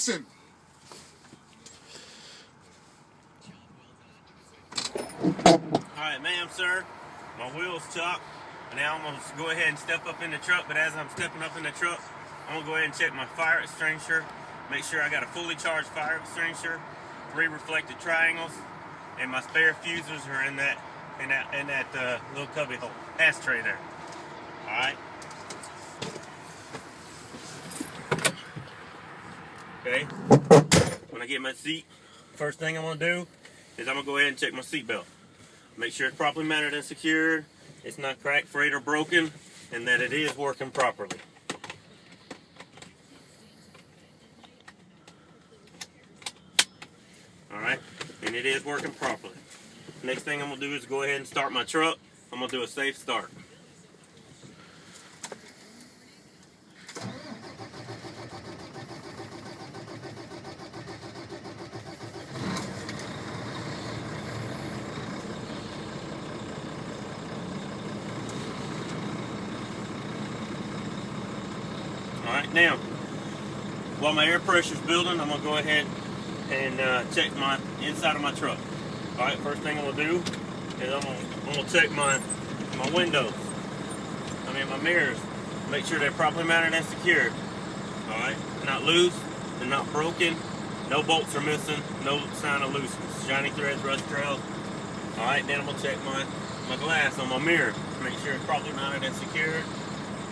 Jackson. Alright, ma'am, sir. My wheel's chopped. Now I'm going to go ahead and step up in the truck, but as I'm stepping up in the truck, I'm going to go ahead and check my fire extinguisher, make sure I got a fully charged fire extinguisher, 3 reflected triangles, and my spare fuses are in that little cubby hole, ashtray there. Alright. Okay. When I get my seat, first thing I'm going to do is I'm going to go ahead and check my seat belt. Make sure it's properly mounted and secured, it's not cracked, frayed, or broken, and that it is working properly. Alright, and it is working properly. Next thing I'm going to do is go ahead and start my truck. I'm going to do a safe start. Alright, now, while my air pressure is building, I'm going to go ahead and check my inside of my truck. Alright, first thing I'm going to do is I'm going to check my windows. My mirrors. Make sure they're properly mounted and secured. Alright, not loose, they're not broken, no bolts are missing, no sign of looseness. Shiny threads, rust trails. Alright, then I'm going to check my glass on my mirror. Make sure it's properly mounted and secured.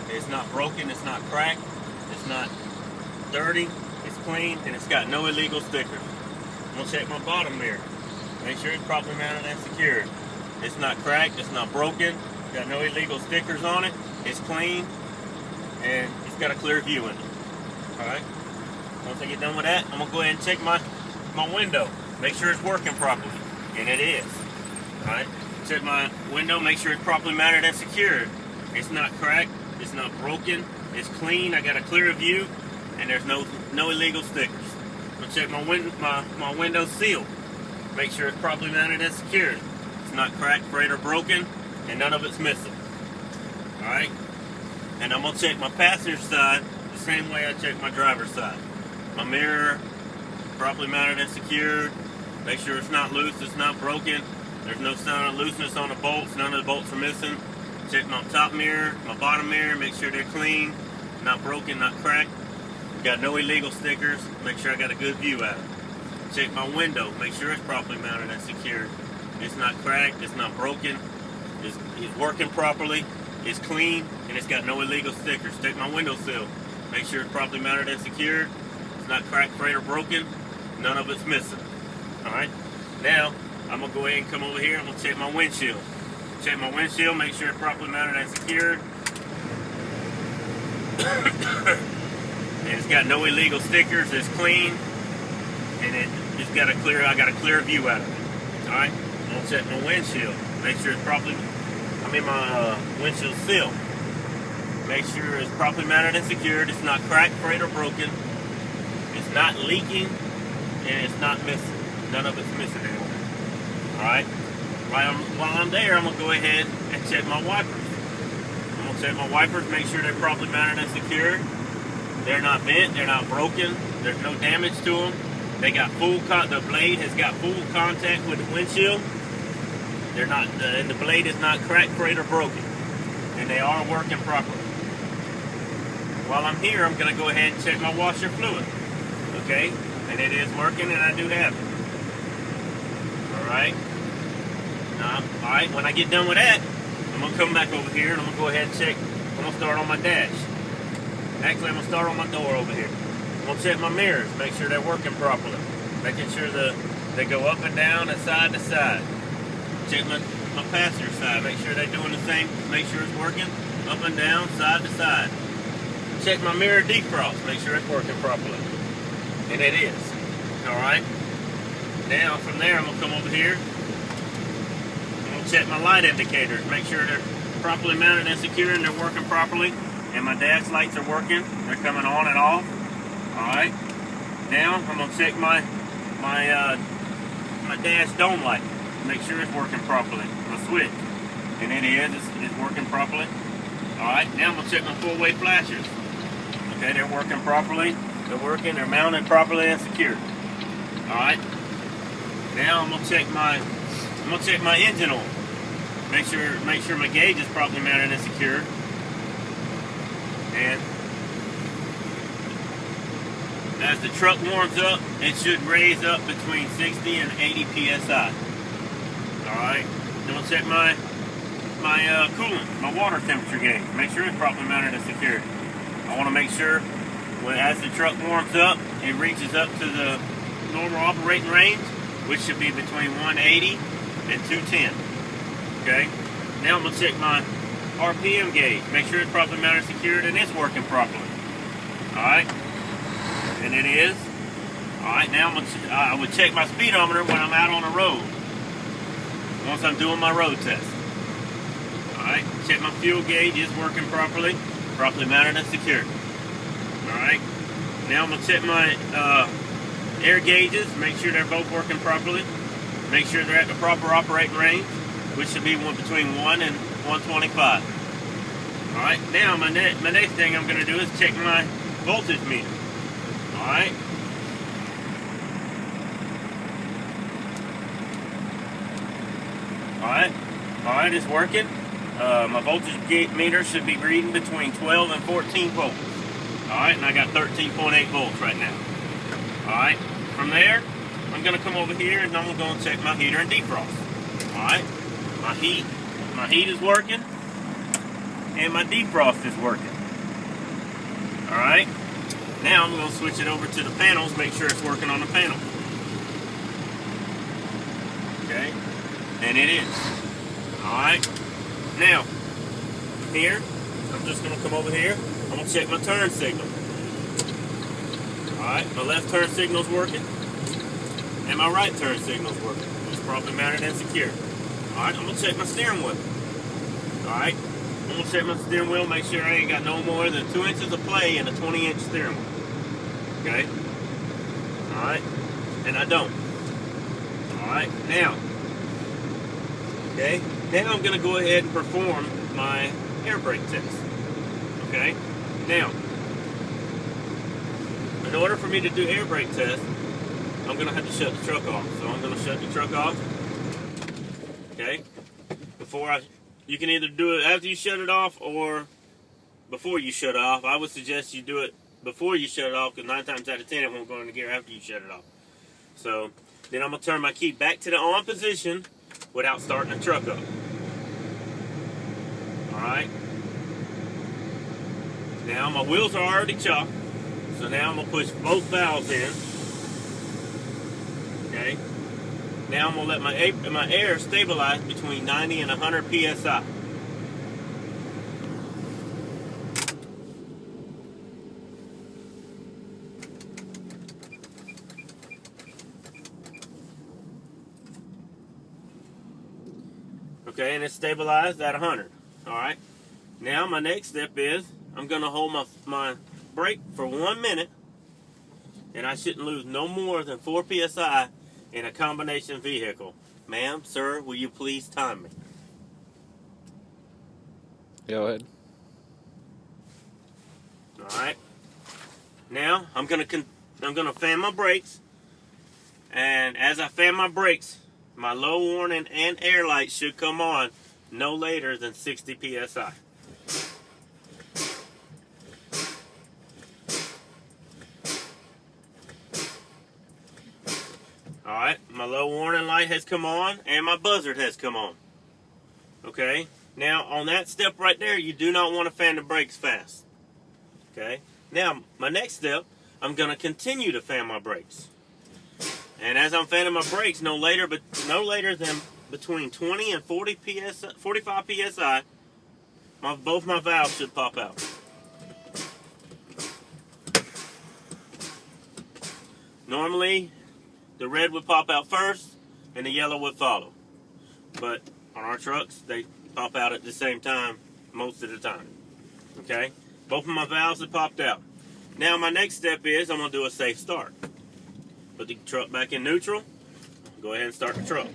It's not broken, it's not cracked, it's not dirty, it's clean, and it's got no illegal stickers. I'm going to check my bottom mirror. Make sure it's properly mounted and secured. It's not cracked, it's not broken, got no illegal stickers on it, it's clean, and it's got a clear view in it. Alright? Once I get done with that, I'm going to go ahead and check my window. Make sure it's working properly. And it is. Alright? Check my window, make sure it's properly mounted and secured. It's not cracked, it's not broken, it's clean, I got a clear view, and there's no illegal stickers. I'm going to check my window seal. Make sure it's properly mounted and secured. It's not cracked, frayed, or broken, and none of it's missing. Alright? And I'm going to check my passenger side the same way I check my driver's side. My mirror, properly mounted and secured. Make sure it's not loose, it's not broken. There's no sign of looseness on the bolts, none of the bolts are missing. Check my top mirror, my bottom mirror, make sure they're clean, not broken, not cracked. Got no illegal stickers, make sure I got a good view out of it. Check my window, make sure it's properly mounted and secured. It's not cracked, it's not broken, it's working properly, it's clean, and it's got no illegal stickers. Check my window sill, make sure it's properly mounted and secured. It's not cracked, frayed, or broken, none of it's missing. Alright, now I'm going to go ahead and come over here, I'm going to check my windshield. Check my windshield, make sure it's properly mounted and secured. And it's got no illegal stickers, it's clean, and I got a clear view out of it. Alright, I'm going to check my windshield, make sure it's properly, my windshield sill. Make sure it's properly mounted and secured, it's not cracked, frayed, or broken, it's not leaking, and it's not missing. None of it's missing anywhere. Alright, while I'm there, I'm going to go ahead and check my wipers. I'm going to check my wipers, make sure they're properly mounted and secured. They're not bent, they're not broken, there's no damage to them. They got the blade has got full contact with the windshield. They're not, and the blade is not cracked, frayed, or broken. And they are working properly. While I'm here, I'm going to go ahead and check my washer fluid. Okay? And it is working, and I do have it. Alright? Alright, when I get done with that, I'm going to come back over here, and I'm going to go ahead and check. I'm going to start on my dash. Actually, I'm going to start on my door over here. I'm going to check my mirrors, make sure they're working properly. Making sure they go up and down and side to side. Check my passenger side, make sure they're doing the same, make sure it's working up and down, side to side. Check my mirror defrost, make sure it's working properly. And it is. Alright? Now, from there, I'm going to come over here. I'm going to check my light indicators, make sure they're properly mounted and secure and they're working properly. And my dash lights are working. They're coming on and off. Alright. Now I'm going to check my dash dome light. Make sure it's working properly. My switch. And it is. It's working properly. Alright. Now I'm going to check my four-way flashers. Okay, they're working properly. They're working, they're mounted properly and secured. Alright. Now I'm gonna check my engine oil. Make sure my gauge is properly mounted and secured. And as the truck warms up, it should raise up between 60 and 80 psi. Alright. Then we'll check my coolant, my water temperature gauge. Make sure it's properly mounted and secured. I want to make sure as the truck warms up, it reaches up to the normal operating range, which should be between 180 and 210. Okay? Now I'm going to check my RPM gauge. Make sure it's properly mounted and secured and it's working properly. Alright? And it is. Alright, now I would check my speedometer when I'm out on the road. Once I'm doing my road test. Alright, check my fuel gauge is working properly mounted and secured. Alright, now I'm going to check my air gauges, make sure they're both working properly. Make sure they're at the proper operating range, which should be between 1 and 125. Alright, now my next thing I'm going to do is check my voltage meter. Alright. Alright, it's working. My voltage meter should be reading between 12 and 14 volts. Alright, and I got 13.8 volts right now. Alright, from there, I'm going to come over here and I'm going to check my heater and defrost. Alright, my heat is working and my defrost is working. Alright, now I'm going to switch it over to the panels, make sure it's working on the panel. Okay, and it is. Alright, now, here, I'm just going to come over here. I'm going to check my turn signal. Alright, my left turn signal's working. And my right turn signal's working. It's properly mounted and secure. Alright, I'm going to check my steering wheel. Alright, I'm going to check my steering wheel, make sure I ain't got no more than 2 inches of play in a 20-inch steering wheel. Okay? Alright, and I don't. Alright, now. Okay? Now I'm going to go ahead and perform my air brake test. Okay? Now, in order for me to do air brake test, I'm going to have to shut the truck off. So I'm going to shut the truck off. Okay? You can either do it after you shut it off or before you shut it off. I would suggest you do it before you shut it off, because 9 times out of 10 it won't go into gear after you shut it off. So, then I'm going to turn my key back to the on position without starting the truck up. Alright. Now my wheels are already chopped. So now I'm going to push both valves in. Okay. Now I'm going to let my air stabilize between 90 and 100 psi. Okay, and it's stabilized at 100. Alright. Now my next step is I'm going to hold my brake for 1 minute, and I shouldn't lose no more than 4 psi in a combination vehicle. Ma'am, sir, will you please time me? Go ahead. Alright. Now I'm gonna fan my brakes, and as I fan my brakes, my low warning and air lights should come on no later than 60 psi. Alright, my low warning light has come on and my buzzard has come on. Okay, now on that step right there, you do not want to fan the brakes fast. Okay, now my next step, I'm going to continue to fan my brakes. And as I'm fanning my brakes, no later than between 20 and 45 psi, both my valves should pop out. Normally, the red would pop out first, and the yellow would follow. But on our trucks, they pop out at the same time most of the time. Okay? Both of my valves have popped out. Now my next step is I'm going to do a safe start. Put the truck back in neutral. Go ahead and start the truck.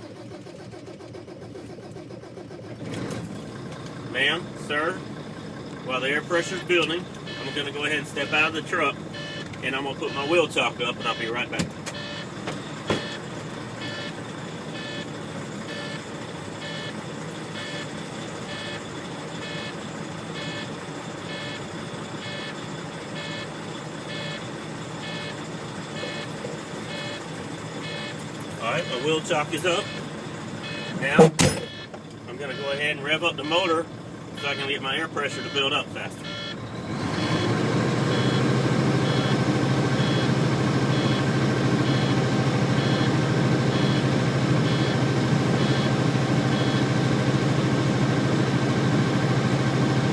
Ma'am, sir, while the air pressure is building, I'm going to go ahead and step out of the truck and I'm going to put my wheel chock up, and I'll be right back. Alright, my wheel chock is up. Now, I'm going to go ahead and rev up the motor so I can get my air pressure to build up faster.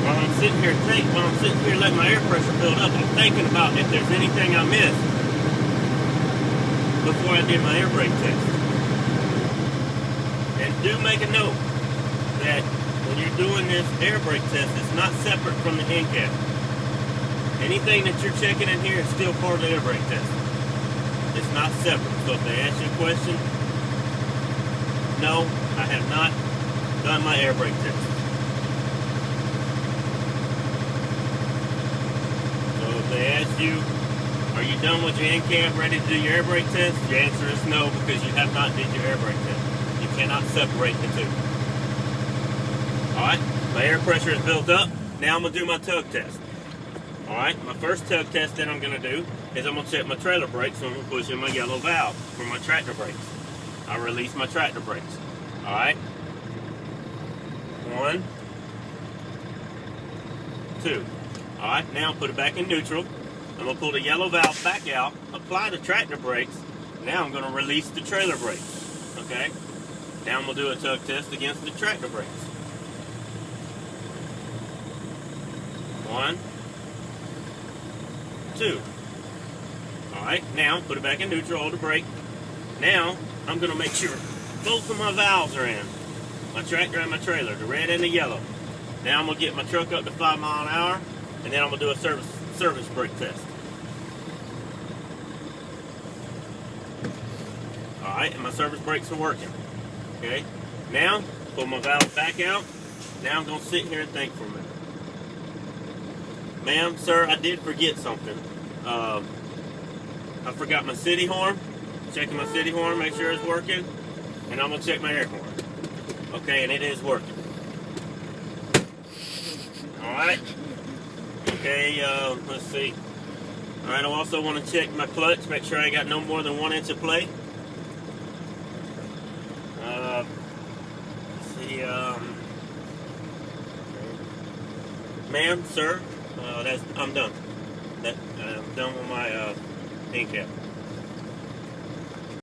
While I'm sitting here letting my air pressure build up, I'm thinking about if there's anything I missed before I did my air brake test. And do make a note that when you're doing this air brake test, it's not separate from the end cap. Anything that you're checking in here is still part of the air brake test. It's not separate. So if they ask you a question, no, I have not done my air brake test. So if they ask you, are you done with your end cap, ready to do your air brake test? Your answer is no, because you have not did your air brake test. You cannot separate the two. Alright, my air pressure is built up. Now I'm going to do my tug test. Alright, my first tug test that I'm going to do is I'm going to check my trailer brakes, so I'm going to push in my yellow valve for my tractor brakes. I release my tractor brakes. Alright, 1, 2. Alright, now put it back in neutral. I'm going to pull the yellow valve back out, apply the tractor brakes. Now I'm going to release the trailer brakes. Okay? Now I'm going to do a tug test against the tractor brakes. 1, 2. Alright, now put it back in neutral, hold the brake. Now I'm going to make sure both of my valves are in. My tractor and my trailer, the red and the yellow. Now I'm going to get my truck up to 5 miles an hour, and then I'm going to do a service brake test. Alright, and my service brakes are working. Okay, now pull my valve back out. Now I'm going to sit here and think for a minute. Ma'am, sir, I did forget something. I forgot my city horn. Checking my city horn, make sure it's working. And I'm going to check my air horn. Okay, and it is working. Alright. Okay, let's see. Alright, I also want to check my clutch, make sure I got no more than 1 inch of play. Ma'am, sir, I'm done. I'm done with my end cap.